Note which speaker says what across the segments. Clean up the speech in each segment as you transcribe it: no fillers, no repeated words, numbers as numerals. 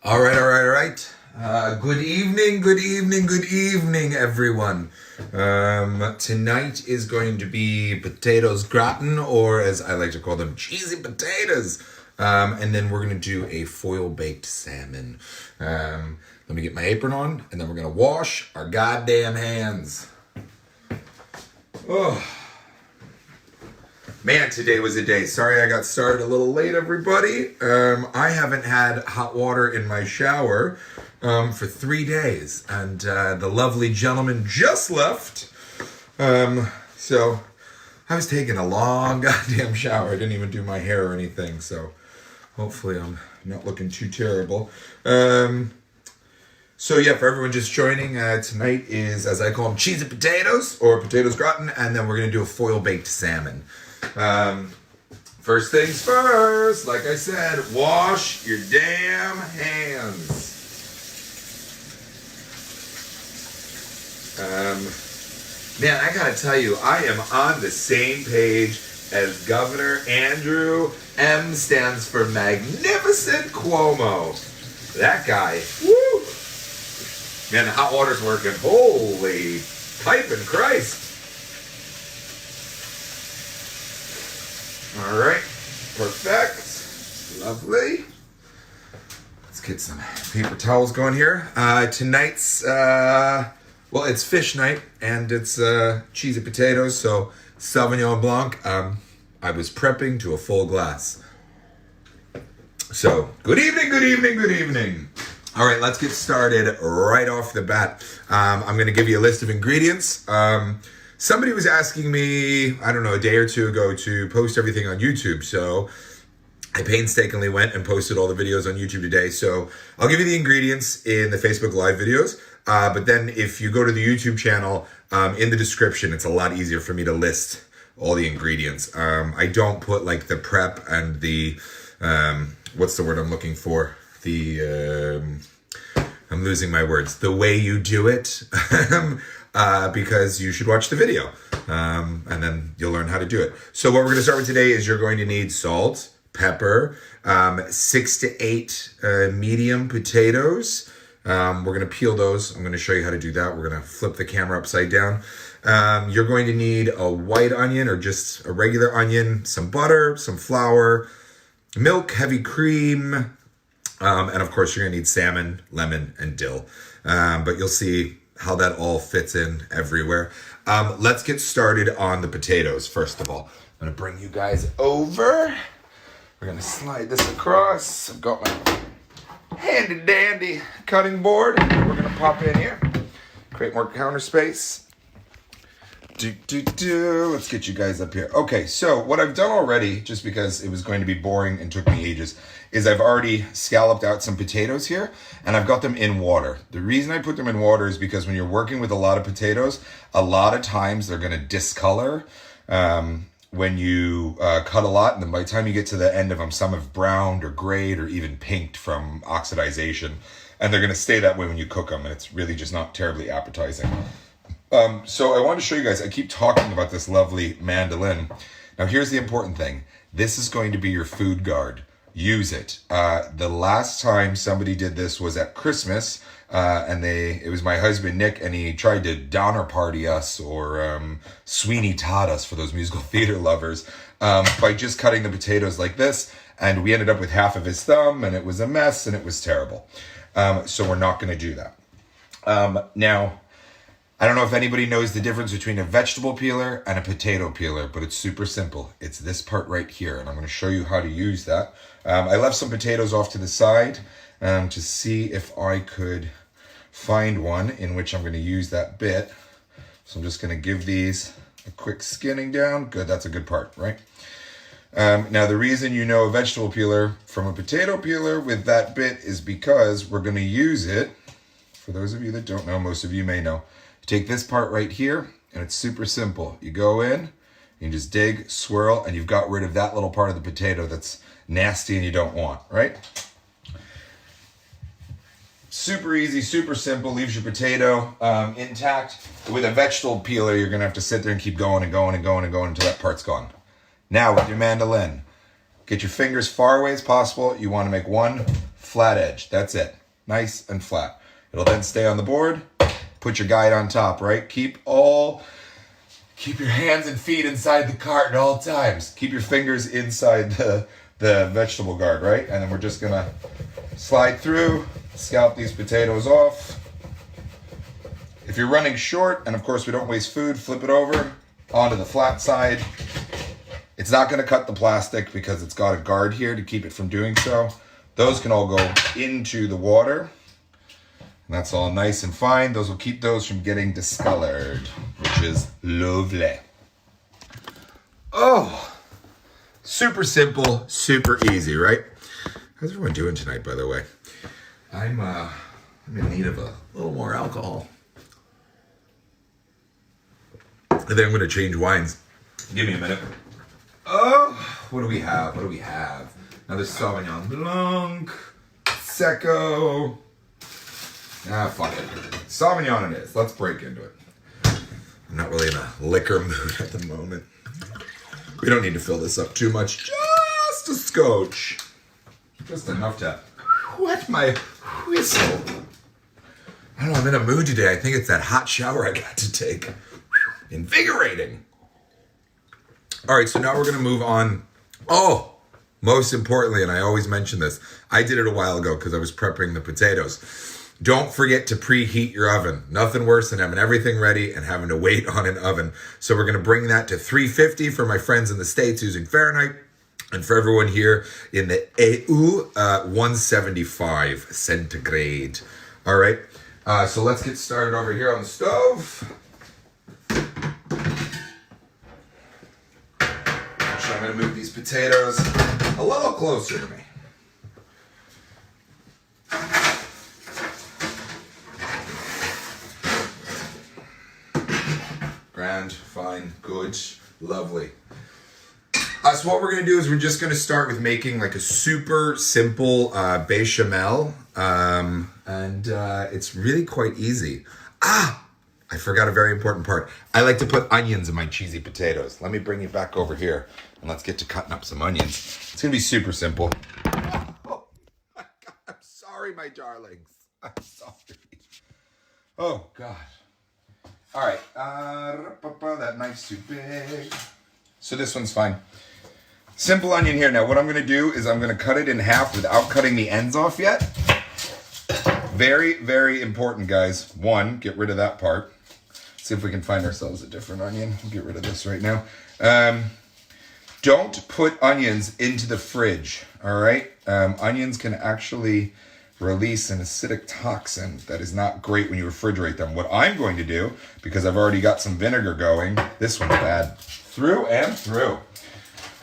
Speaker 1: All right. Good evening, everyone. Tonight is going to be potatoes gratin, or as I like to call them, cheesy potatoes. And then we're going to do a foil-baked salmon. Let me get my apron on, and then we're going to wash our goddamn hands. Oh. Man, today was a day. Sorry I got started a little late, everybody. I haven't had hot water in my shower for 3 days. And the lovely gentleman just left. So I was taking a long goddamn shower. I didn't even do my hair or anything. So hopefully I'm not looking too terrible. So yeah, for everyone just joining, tonight is, as I call them, cheesy potatoes or potatoes gratin. And then we're going to do a foil-baked salmon. First things first, like I said, wash your damn hands. Man, I gotta tell you, I am on the same page as Governor Andrew. M stands for Magnificent Cuomo. That guy, woo! Man, the hot water's working. Holy piping Christ. All right, perfect, lovely. Let's get some paper towels going here. Tonight's, it's fish night, and it's cheesy potatoes, so Sauvignon Blanc. I was prepping to a full glass. So, good evening. All right, let's get started right off the bat. I'm going to give you a list of ingredients. Somebody was asking me, I don't know, a day or two ago to post everything on YouTube. So I painstakingly went and posted all the videos on YouTube today. So I'll give you the ingredients in the Facebook Live videos. But then if you go to the YouTube channel, in the description, it's a lot easier for me to list all the ingredients. I don't put like the prep and the, what's the word I'm looking for? I'm losing my words. The way you do it. Because you should watch the video, and then you'll learn how to do it. So what we're going to start with today is you're going to need salt, pepper, 6 to 8 medium potatoes. We're going to peel those. I'm going to show you how to do that. We're going to flip the camera upside down. You're going to need a white onion or just a regular onion, some butter, some flour, milk, heavy cream, and of course you're going to need salmon, lemon, and dill. But you'll see how that all fits in everywhere. Let's get started on the potatoes, first of all. I'm going to bring you guys over. We're going to slide this across. I've got my handy dandy cutting board. We're going to pop in here. Create more counter space. Let's get you guys up here. Okay, so what I've done already, just because it was going to be boring and took me ages, is I've already scalloped out some potatoes here, and I've got them in water. The reason I put them in water is because when you're working with a lot of potatoes, a lot of times they're going to discolor when you cut a lot, and then by the time you get to the end of them, some have browned or grayed or even pinked from oxidization, and they're going to stay that way when you cook them, and it's really just not terribly appetizing. So I want to show you guys, I keep talking about this lovely mandolin. Now here's the important thing. This is going to be your food guard. Use it. The last time somebody did this was at Christmas, and it was my husband Nick, and he tried to Donner Party us or Sweeney Todd us for those musical theater lovers by just cutting the potatoes like this, and we ended up with half of his thumb, and it was a mess, and it was terrible. So we're not going to do that. Now, I don't know if anybody knows the difference between a vegetable peeler and a potato peeler, but it's super simple. It's this part right here, and I'm going to show you how to use that. I left some potatoes off to the side to see if I could find one in which I'm going to use that bit. So I'm just going to give these a quick skinning down. Good, that's a good part, right? Now, the reason you know a vegetable peeler from a potato peeler with that bit is because we're going to use it. For those of you that don't know, most of you may know. Take this part right here, and it's super simple. You go in, you just dig, swirl, and you've got rid of that little part of the potato that's nasty and you don't want, right? Super easy, super simple, leaves your potato intact. With a vegetable peeler, you're gonna have to sit there and keep going until that part's gone. Now with your mandolin, get your fingers far away as possible. You wanna make one flat edge. That's it. Nice and flat. It'll then stay on the board. Put your guide on top, right? Keep your hands and feet inside the cart at all times. Keep your fingers inside the vegetable guard, right? And then we're just gonna slide through, scalp these potatoes off. If you're running short, and of course we don't waste food, flip it over onto the flat side. It's not gonna cut the plastic because it's got a guard here to keep it from doing so. Those can all go into the water. And that's all nice and fine. Those will keep those from getting discolored, which is lovely. Oh, super simple, super easy, right? How's everyone doing tonight, by the way? I'm in need of a little more alcohol. I think I'm gonna change wines. Give me a minute. Oh, what do we have? Another Sauvignon Blanc, Secco. Ah, fuck it. Sauvignon it is. Let's break into it. I'm not really in a liquor mood at the moment. We don't need to fill this up too much. Just a scotch. Just enough to wet my whistle. I don't know, I'm in a mood today. I think it's that hot shower I got to take. Invigorating. All right, so now we're going to move on. Oh, most importantly, and I always mention this, I did it a while ago because I was prepping the potatoes. Don't forget to preheat your oven. Nothing worse than having everything ready and having to wait on an oven. So we're going to bring that to 350 for my friends in the States using Fahrenheit. And for everyone here in the EU, 175 centigrade. All right. So let's get started over here on the stove. So I'm going to move these potatoes a little closer to me. Grand, fine, good, lovely. So what we're going to do is we're just going to start with making like a super simple bechamel. And it's really quite easy. I forgot a very important part. I like to put onions in my cheesy potatoes. Let me bring you back over here and let's get to cutting up some onions. It's going to be super simple. Oh my God, I'm sorry, my darlings. I'm sorry. Oh, God. All right, that knife's too big. So this one's fine. Simple onion here. Now what I'm gonna do is I'm gonna cut it in half without cutting the ends off yet. Very, very important, guys. One, get rid of that part. See if we can find ourselves a different onion. We'll get rid of this right now. Don't put onions into the fridge, all right? Onions can actually release an acidic toxin that is not great when you refrigerate them. What I'm going to do, because I've already got some vinegar going, this one's bad, through and through.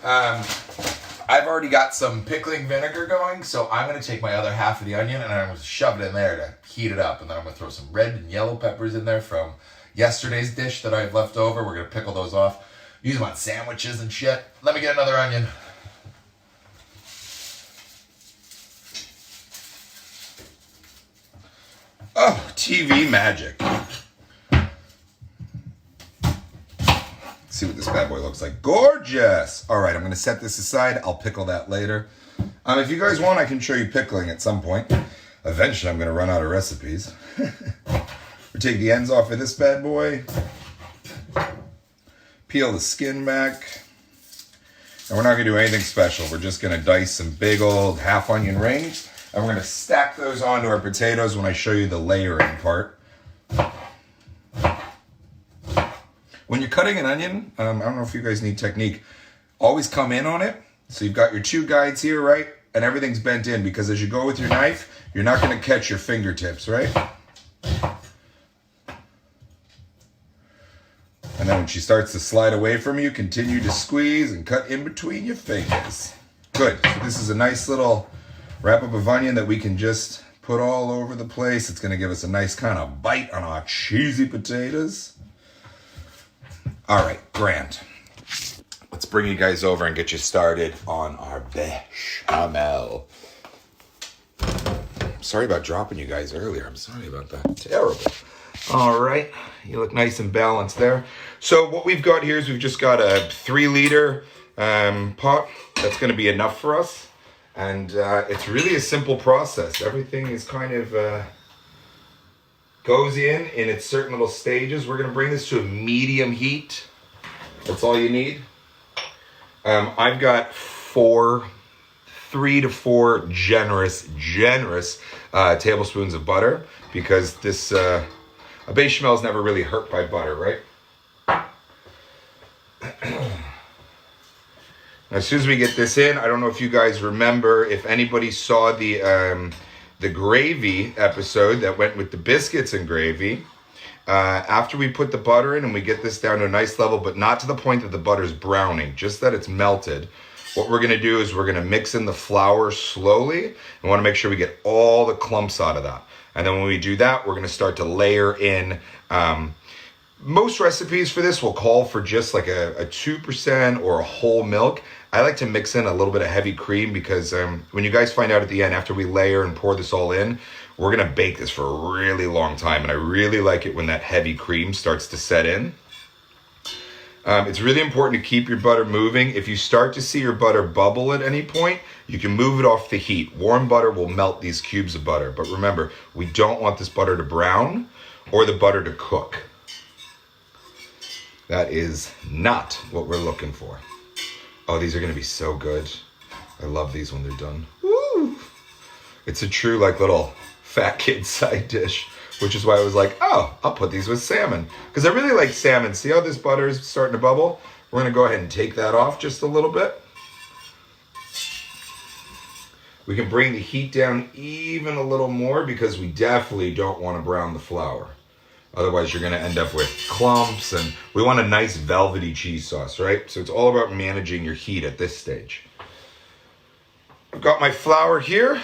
Speaker 1: I've already got some pickling vinegar going, so I'm going to take my other half of the onion and I'm going to shove it in there to heat it up. And then I'm going to throw some red and yellow peppers in there from yesterday's dish that I've left over. We're going to pickle those off, use them on sandwiches and shit. Let me get another onion. Oh, TV magic. Let's see what this bad boy looks like. Gorgeous. All right, I'm going to set this aside. I'll pickle that later. If you guys want, I can show you pickling at some point. Eventually, I'm going to run out of recipes. We take the ends off of this bad boy. Peel the skin back. And we're not going to do anything special. We're just going to dice some big old half onion rings. And we're going to stack those onto our potatoes when I show you the layering part. When you're cutting an onion, I don't know if you guys need technique, always come in on it. So you've got your two guides here, right? And everything's bent in because as you go with your knife, you're not going to catch your fingertips, right? And then when she starts to slide away from you, continue to squeeze and cut in between your fingers. Good. So this is a nice little wrap up of onion that we can just put all over the place. It's going to give us a nice kind of bite on our cheesy potatoes. All right, grand. Let's bring you guys over and get you started on our bechamel. Sorry about dropping you guys earlier. I'm sorry about that. Terrible. All right, you look nice and balanced there. So what we've got here is we've just got a 3-liter pot. That's going to be enough for us. And it's really a simple process. Everything is kind of goes in its certain little stages. We're gonna bring this to a medium heat. That's all you need. I've got 3 to 4 generous tablespoons of butter, because this a bechamel is never really hurt by butter, right? As soon as we get this in, I don't know if you guys remember, if anybody saw the gravy episode that went with the biscuits and gravy. After we put the butter in and we get this down to a nice level, but not to the point that the butter's browning, just that it's melted. What we're gonna do is we're gonna mix in the flour slowly, and we wanna make sure we get all the clumps out of that. And then when we do that, we're gonna start to layer in, most recipes for this will call for just like a 2% or a whole milk. I like to mix in a little bit of heavy cream because when you guys find out at the end, after we layer and pour this all in, we're gonna bake this for a really long time. And I really like it when that heavy cream starts to set in. It's really important to keep your butter moving. If you start to see your butter bubble at any point, you can move it off the heat. Warm butter will melt these cubes of butter. But remember, we don't want this butter to brown or the butter to cook. That is not what we're looking for. Oh, these are gonna be so good. I love these when they're done. Woo! It's a true like little fat kid side dish, which is why I was like, oh, I'll put these with salmon. Because I really like salmon. See how this butter is starting to bubble? We're gonna go ahead and take that off just a little bit. We can bring the heat down even a little more because we definitely don't want to brown the flour. Otherwise, you're going to end up with clumps, and we want a nice velvety cheese sauce, right? So it's all about managing your heat at this stage. I've got my flour here,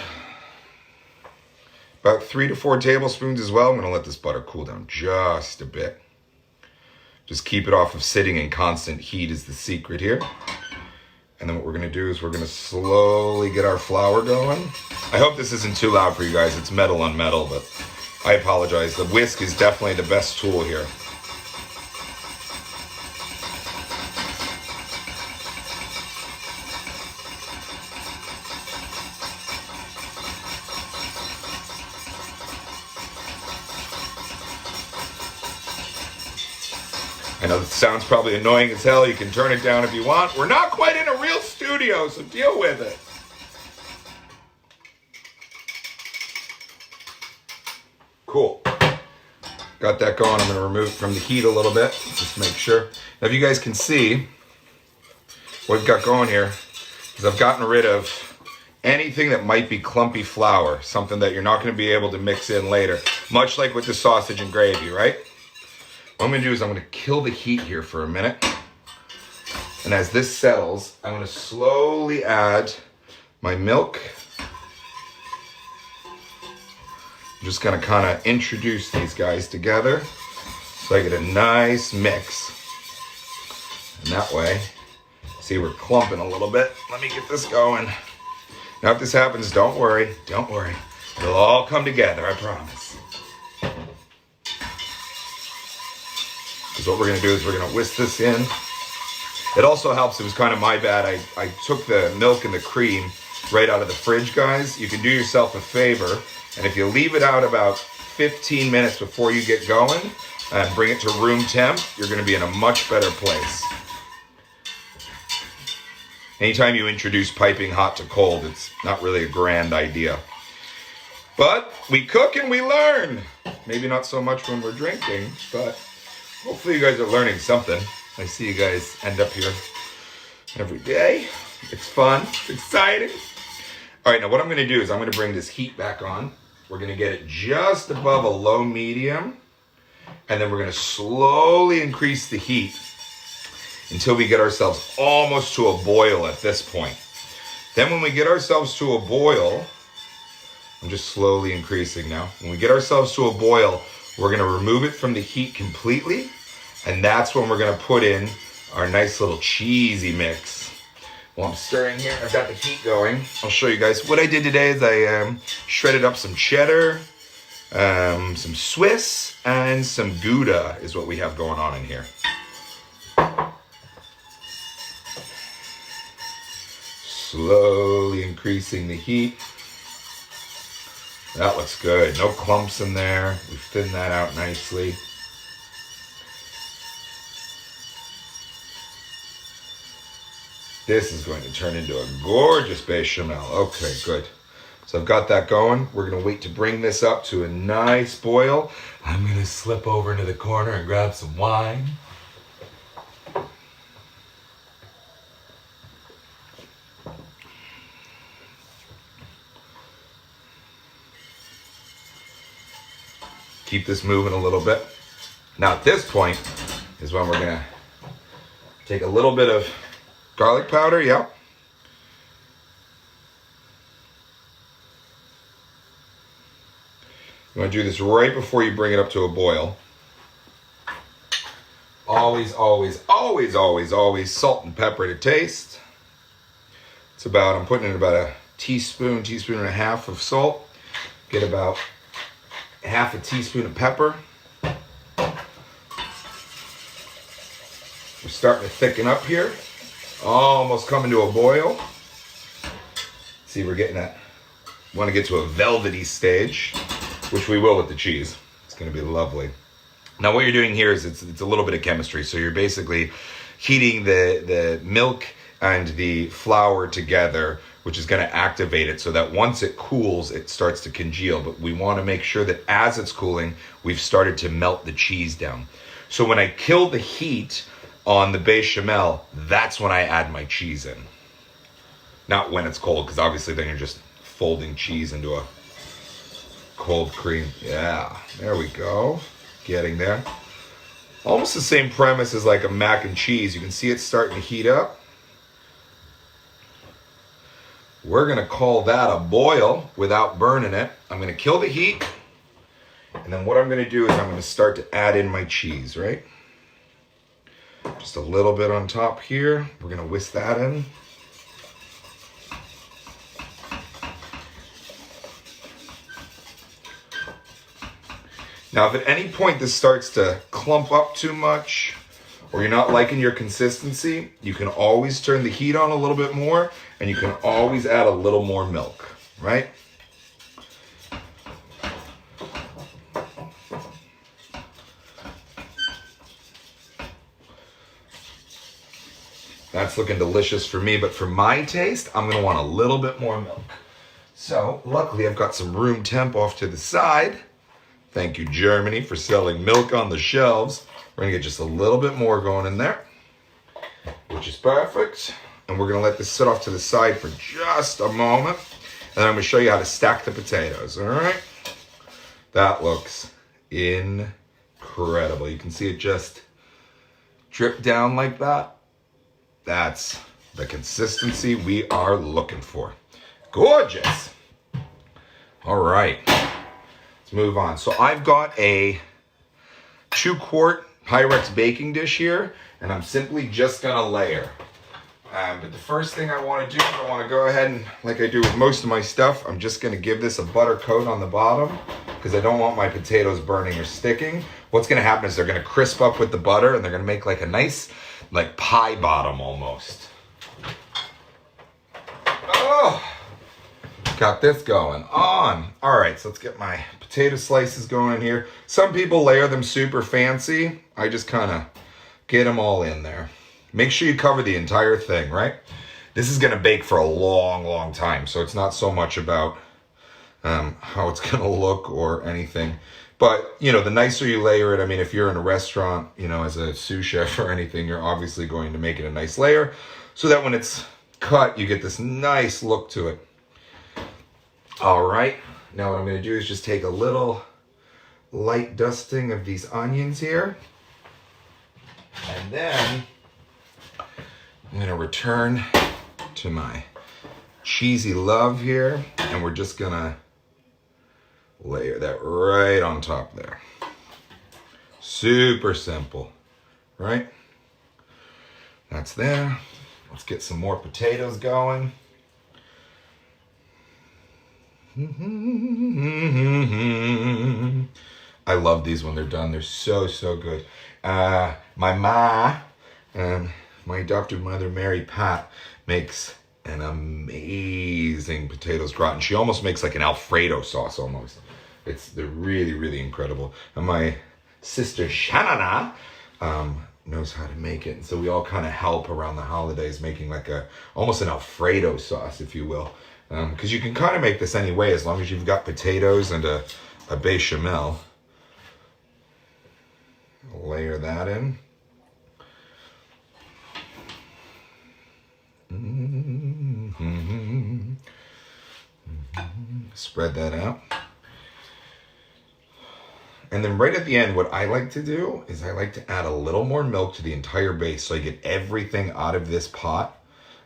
Speaker 1: about 3 to 4 tablespoons as well. I'm going to let this butter cool down just a bit. Just keep it off of sitting in constant heat is the secret here. And then what we're going to do is we're going to slowly get our flour going. I hope this isn't too loud for you guys. It's metal on metal, but I apologize. The whisk is definitely the best tool here. I know it sounds probably annoying as hell. You can turn it down if you want. We're not quite in a real studio, so deal with it. Cool. Got that going. I'm going to remove it from the heat a little bit. Just make sure. Now, if you guys can see, what we've got going here is I've gotten rid of anything that might be clumpy flour, something that you're not going to be able to mix in later, much like with the sausage and gravy, right? What I'm going to do is I'm going to kill the heat here for a minute. And as this settles, I'm going to slowly add my milk. I'm just going to kind of introduce these guys together so I get a nice mix. And that way, see, we're clumping a little bit. Let me get this going. Now, if this happens, don't worry. Don't worry. It'll all come together, I promise. Because what we're going to do is we're going to whisk this in. It also helps. It was kind of my bad. I took the milk and the cream right out of the fridge, guys. You can do yourself a favor. And if you leave it out about 15 minutes before you get going and bring it to room temp, you're going to be in a much better place. Anytime you introduce piping hot to cold, it's not really a grand idea. But we cook and we learn. Maybe not so much when we're drinking, but hopefully you guys are learning something. I see you guys end up here every day. It's fun. It's exciting. All right, now what I'm going to do is I'm going to bring this heat back on. We're going to get it just above a low medium. And then we're going to slowly increase the heat until we get ourselves almost to a boil at this point. Then when we get ourselves to a boil, I'm just slowly increasing now. When we get ourselves to a boil, we're going to remove it from the heat completely. And that's when we're going to put in our nice little cheesy mix. While I'm stirring here, I've got the heat going. I'll show you guys. What I did today is I shredded up some cheddar, some Swiss, and some Gouda is what we have going on in here. slowly increasing the heat. That looks good. No clumps in there. We've thinned that out nicely. This is going to turn into a gorgeous bechamel. Okay, good. So I've got that going. We're going to wait to bring this up to a nice boil. I'm going to slip over into the corner and grab some wine. Keep this moving a little bit. Now at this point is when we're going to take a little bit of garlic powder, yep. You want to do this right before you bring it up to a boil. Always, always, always, always, always salt and pepper to taste. It's about, I'm putting in about a teaspoon, teaspoon and a half of salt. Get about half a teaspoon of pepper. We're starting to thicken up here. Almost coming to a boil. See, we're getting that. Want to get to a velvety stage, which we will with the cheese. It's going to be lovely. Now what you're doing here is it's a little bit of chemistry. So you're basically heating the milk and the flour together, which is going to activate it so that once it cools, it starts to congeal. But we want to make sure that as it's cooling, we've started to melt the cheese down. So when I kill the heat on the bechamel, that's when I add my cheese in. Not when it's cold, because obviously then you're just folding cheese into a cold cream. Yeah, there we go. Getting there. Almost the same premise as like a mac and cheese. You can see it starting to heat up. We're going to call that a boil without burning it. I'm going to kill the heat. And then what I'm going to do is I'm going to start to add in my cheese, right? Just a little bit on top here. We're going to whisk that in. Now, if at any point this starts to clump up too much, or you're not liking your consistency, you can always turn the heat on a little bit more, and you can always add a little more milk, right? That's looking delicious for me, but for my taste, I'm gonna want a little bit more milk. So, luckily I've got some room temp off to the side. Thank you, Germany, for selling milk on the shelves. We're gonna get just a little bit more going in there, which is perfect. And we're gonna let this sit off to the side for just a moment. And then I'm gonna show you how to stack the potatoes, all right? That looks incredible. You can see it just drip down like that. That's the consistency we are looking for. Gorgeous. All right, let's move on. So I've got a 2-quart Pyrex baking dish here, and I'm simply just gonna layer. But the first thing I wanna do is I wanna go ahead and, like I do with most of my stuff, I'm just gonna give this a butter coat on the bottom because I don't want my potatoes burning or sticking. What's gonna happen is they're gonna crisp up with the butter and they're gonna make like a nice, like pie bottom almost. Oh, got this going on. All right, so let's get my potato slices going in here. Some people layer them super fancy. I just kind of get them all in there. Make sure you cover the entire thing, right? This is gonna bake for a long, long time, so it's not so much about how it's gonna look or anything. But, you know, the nicer you layer it, I mean, if you're in a restaurant, you know, as a sous chef or anything, you're obviously going to make it a nice layer so that when it's cut, you get this nice look to it. All right, now what I'm gonna do is just take a little light dusting of these onions here. And then I'm gonna return to my cheesy love here, and we're just gonna layer that right on top there. Super simple, right? That's there. Let's get some more potatoes going. I love these when they're done. They're so, so good. My adopted mother, Mary Pat, makes an amazing potatoes gratin. She almost makes like an Alfredo sauce almost. They're really, really incredible. And my sister Shanana knows how to make it. And so we all kind of help around the holidays making like almost an Alfredo sauce, if you will. Because you can kind of make this any way as long as you've got potatoes and a bechamel. Layer that in. Spread that out. And then right at the end, what I like to do is I like to add a little more milk to the entire base so I get everything out of this pot.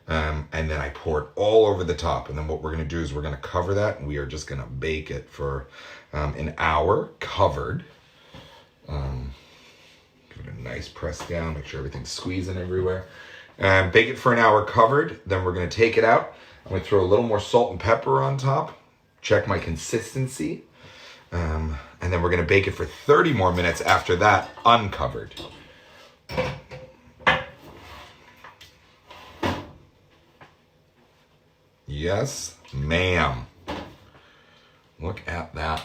Speaker 1: And then I pour it all over the top. And then what we're going to do is we're going to cover that, and we are just going to bake it for an hour covered. Give it a nice press down, make sure everything's squeezing everywhere. Bake it for an hour covered. Then we're going to take it out. I'm going to throw a little more salt and pepper on top. Check my consistency. And then we're going to bake it for 30 more minutes after that, uncovered. Yes, ma'am. Look at that.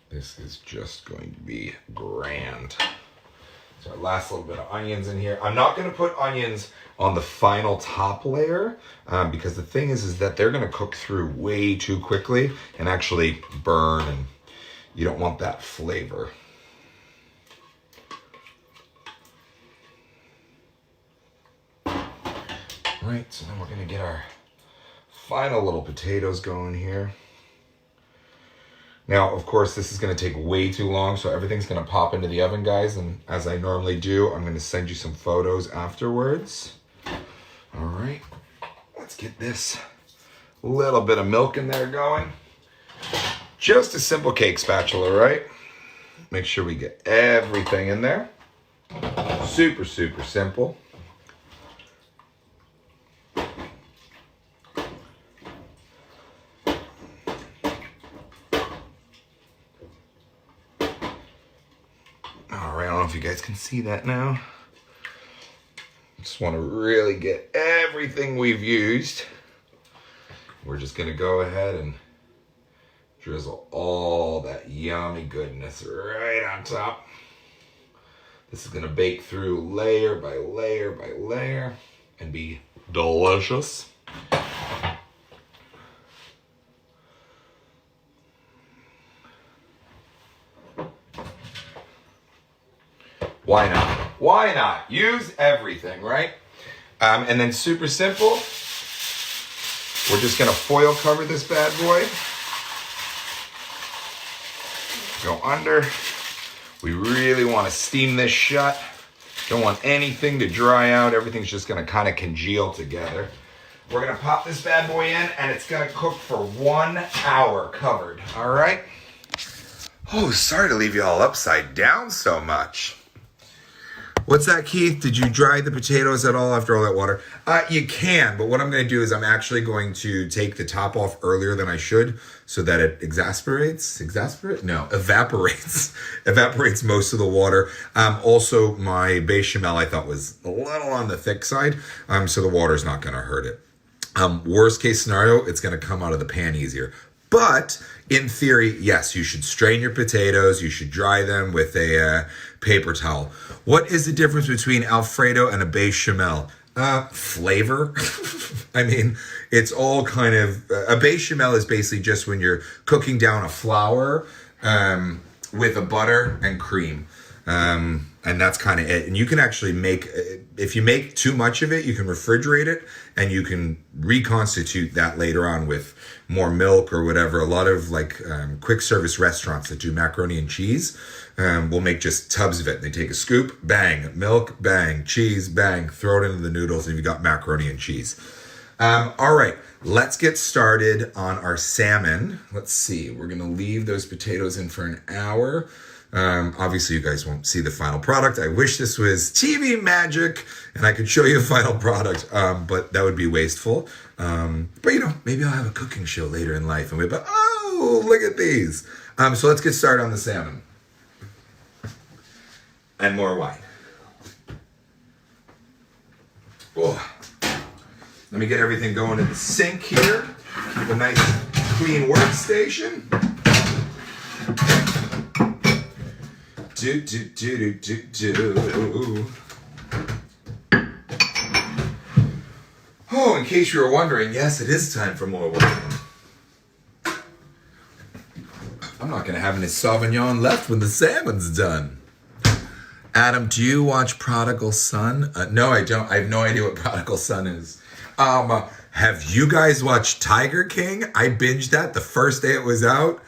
Speaker 1: This is just going to be grand. So our last little bit of onions in here. I'm not going to put onions on the final top layer because the thing is that they're going to cook through way too quickly and actually burn, and you don't want that flavor. Right, so then we're going to get our final little potatoes going here. Now, of course, this is going to take way too long, so everything's going to pop into the oven, guys. And as I normally do, I'm going to send you some photos afterwards. All right, let's get this little bit of milk in there going. Just a simple cake spatula, right? Make sure we get everything in there. Super, super simple. If you guys can see that now. Just want to really get everything we've used. We're just going to go ahead and drizzle all that yummy goodness right on top. This is going to bake through layer by layer by layer and be delicious. Why not? Why not? Use everything, right? And then super simple. We're just going to foil cover this bad boy. Go under. We really want to steam this shut. Don't want anything to dry out. Everything's just going to kind of congeal together. We're going to pop this bad boy in, and it's going to cook for 1 hour covered. All right? Oh, sorry to leave you all upside down so much. What's that, Keith? Did you dry the potatoes at all after all that water? You can, but what I'm going to do is I'm actually going to take the top off earlier than I should so that it evaporates. Evaporates most of the water. Also, my bechamel I thought was a little on the thick side, so the water's not going to hurt it. Worst case scenario, it's going to come out of the pan easier. But in theory, yes, you should strain your potatoes. You should dry them with a paper towel. What is the difference between Alfredo and a bechamel? Flavor. I mean, it's all kind of... a bechamel is basically just when you're cooking down a flour with a butter and cream. And that's kind of it. And you can actually make, if you make too much of it, you can refrigerate it and you can reconstitute that later on with more milk or whatever. A lot of like quick service restaurants that do macaroni and cheese will make just tubs of it. They take a scoop, bang, milk, bang, cheese, bang, throw it into the noodles, and you've got macaroni and cheese. All right, let's get started on our salmon. Let's see, we're gonna leave those potatoes in for an hour. Obviously you guys won't see the final product. I wish this was TV magic and I could show you a final product, but that would be wasteful. But you know, maybe I'll have a cooking show later in life and we'll be, oh, look at these. So let's get started on the salmon. And more wine. Oh. Let me get everything going in the sink here. Keep a nice clean workstation. Oh, in case you were wondering, yes, it is time for more wine. I'm not going to have any Sauvignon left when the salmon's done. Adam, do you watch Prodigal Son? No, I don't. I have no idea what Prodigal Son is. Have you guys watched Tiger King? I binged that the first day it was out.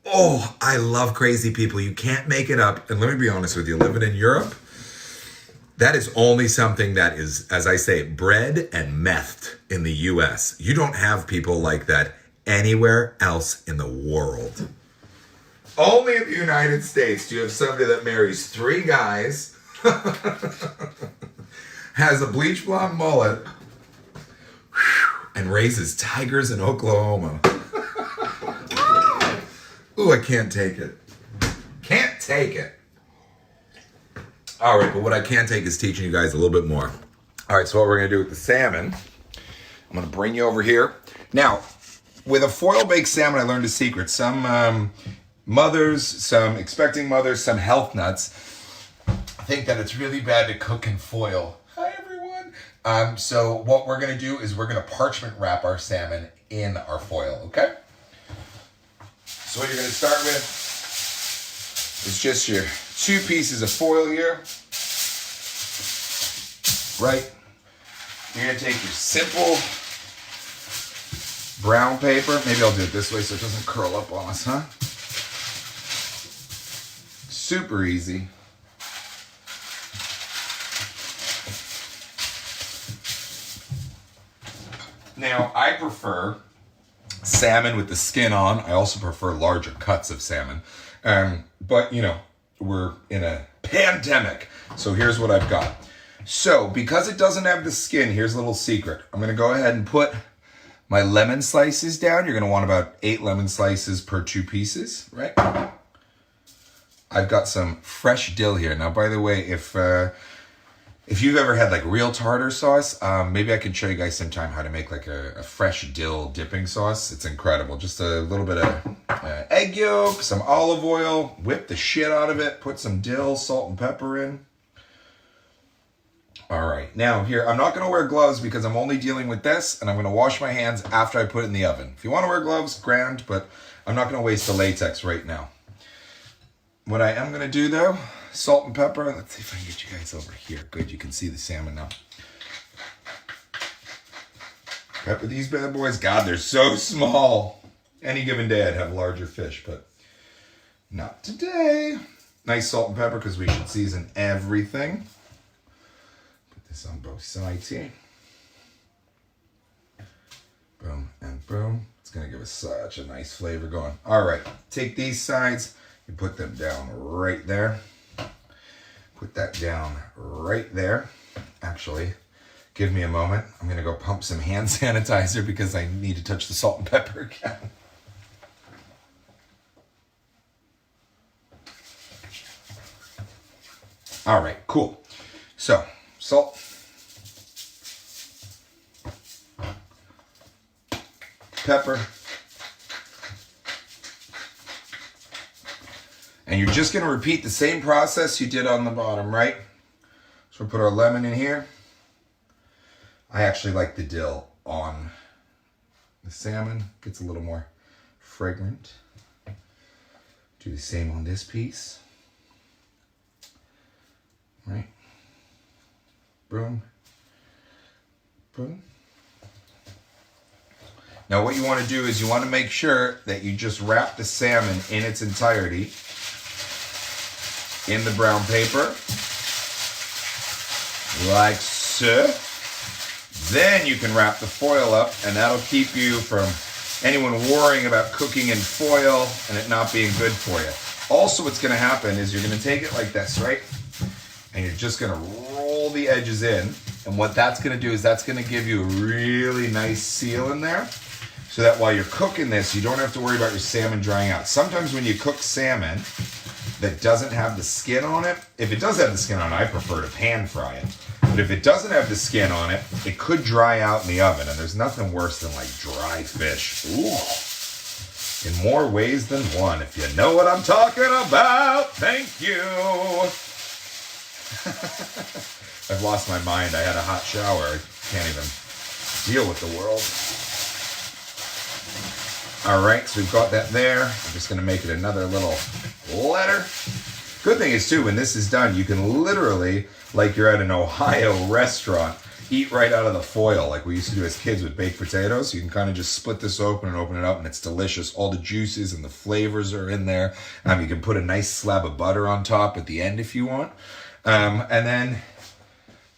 Speaker 1: Oh, I love crazy people. You can't make it up. And let me be honest with you, living in Europe, that is only something that is, as I say, bred and methed in the US. You don't have people like that anywhere else in the world. Only in the United States do you have somebody that marries 3 guys, has a bleach blonde mullet, and raises tigers in Oklahoma. Ooh, I can't take it. Can't take it. All right, but what I can take is teaching you guys a little bit more. All right, so what we're going to do with the salmon, I'm going to bring you over here. Now, with a foil-baked salmon, I learned a secret. Some mothers, some expecting mothers, some health nuts think that it's really bad to cook in foil. Hi, everyone. So what we're going to do is we're going to parchment wrap our salmon in our foil, okay? So what you're going to start with is just your 2 pieces of foil here, right? You're going to take your simple brown paper. Maybe I'll do it this way so it doesn't curl up on us, huh? Super easy. Now, I prefer salmon with the skin on. I also prefer larger cuts of salmon. But, you know, we're in a pandemic. So here's what I've got. So because it doesn't have the skin, here's a little secret. I'm going to go ahead and put my lemon slices down. You're going to want about 8 lemon slices per 2 pieces, right? I've got some fresh dill here. Now, by the way, if you've ever had like real tartar sauce, maybe I can show you guys sometime how to make like a fresh dill dipping sauce. It's incredible. Just a little bit of egg yolk, some olive oil, whip the shit out of it, put some dill, salt and pepper in. All right, now here, I'm not gonna wear gloves because I'm only dealing with this and I'm gonna wash my hands after I put it in the oven. If you wanna wear gloves, grand, but I'm not gonna waste the latex right now. What I am gonna do though, salt and pepper. Let's see if I can get you guys over here. Good, you can see the salmon now. Pepper these bad boys. God, they're so small. Any given day I'd have larger fish, but not today. Nice salt and pepper because we should season everything. Put this on both sides here. Boom and boom. It's gonna give us such a nice flavor going. All right, take these sides, you put them down right there. Put that down right there. Actually, give me a moment. I'm gonna go pump some hand sanitizer because I need to touch the salt and pepper again. All right, cool. So, salt, pepper, and you're just gonna repeat the same process you did on the bottom, right? So we'll put our lemon in here. I actually like the dill on the salmon. Gets a little more fragrant. Do the same on this piece. Right? Boom. Boom. Now what you want to do is you want to make sure that you just wrap the salmon in its entirety in the brown paper. Like so. Then you can wrap the foil up, and that'll keep you from anyone worrying about cooking in foil and it not being good for you. Also, what's going to happen is you're going to take it like this, right? And you're just going to roll the edges in. And what that's going to do is that's going to give you a really nice seal in there, so that while you're cooking this, you don't have to worry about your salmon drying out. Sometimes when you cook salmon that doesn't have the skin on it, if it does have the skin on it, I prefer to pan fry it. But if it doesn't have the skin on it, it could dry out in the oven, and there's nothing worse than like dry fish. Ooh. In more ways than one, if you know what I'm talking about. Thank you. I've lost my mind. I had a hot shower. I can't even deal with the world. All right, so we've got that there. I'm just going to make it another little letter. Good thing is, too, when this is done, you can literally, like you're at an Ohio restaurant, eat right out of the foil like we used to do as kids with baked potatoes. You can kind of just split this open and open it up, and it's delicious. All the juices and the flavors are in there. You can put a nice slab of butter on top at the end if you want. And then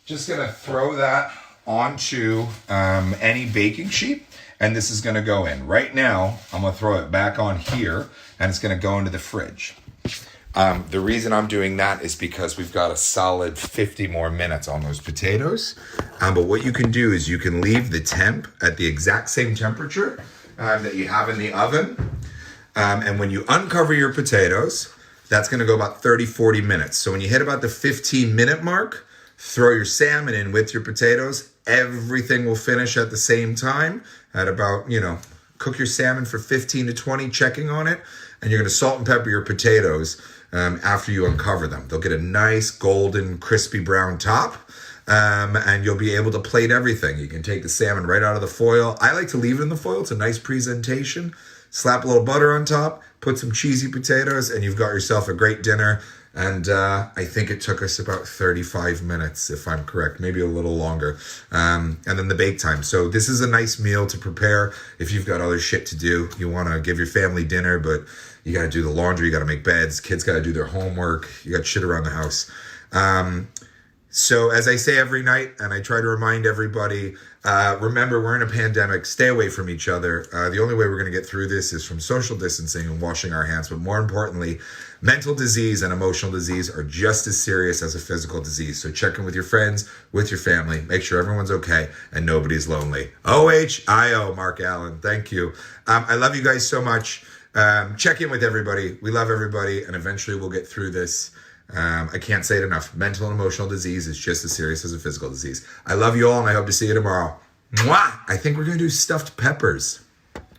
Speaker 1: just going to throw that onto any baking sheet, and this is going to go in. Right now, I'm going to throw it back on here, and it's going to go into the fridge. The reason I'm doing that is because we've got a solid 50 more minutes on those potatoes. But what you can do is you can leave the temp at the exact same temperature that you have in the oven. And when you uncover your potatoes, that's going to go about 30-40 minutes. So when you hit about the 15-minute mark, throw your salmon in with your potatoes. Everything will finish at the same time at about, cook your salmon for 15 to 20, checking on it. And you're going to salt and pepper your potatoes after you uncover them. They'll get a nice golden, crispy brown top. And you'll be able to plate everything. You can take the salmon right out of the foil. I like to leave it in the foil. It's a nice presentation. Slap a little butter on top, put some cheesy potatoes, and you've got yourself a great dinner. And I think it took us about 35 minutes, if I'm correct, maybe a little longer. And then the bake time. So this is a nice meal to prepare if you've got other shit to do. You want to give your family dinner, but you got to do the laundry, you got to make beds, kids got to do their homework, you got shit around the house. So as I say every night, and I try to remind everybody, remember, we're in a pandemic. Stay away from each other. The only way we're going to get through this is from social distancing and washing our hands. But more importantly, mental disease and emotional disease are just as serious as a physical disease. So check in with your friends, with your family. Make sure everyone's okay and nobody's lonely. OHIO, Mark Allen. Thank you. I love you guys so much. Check in with everybody. We love everybody, and eventually we'll get through this. I can't say it enough. Mental and emotional disease is just as serious as a physical disease. I love you all, and I hope to see you tomorrow. Mwah! I think we're going to do stuffed peppers.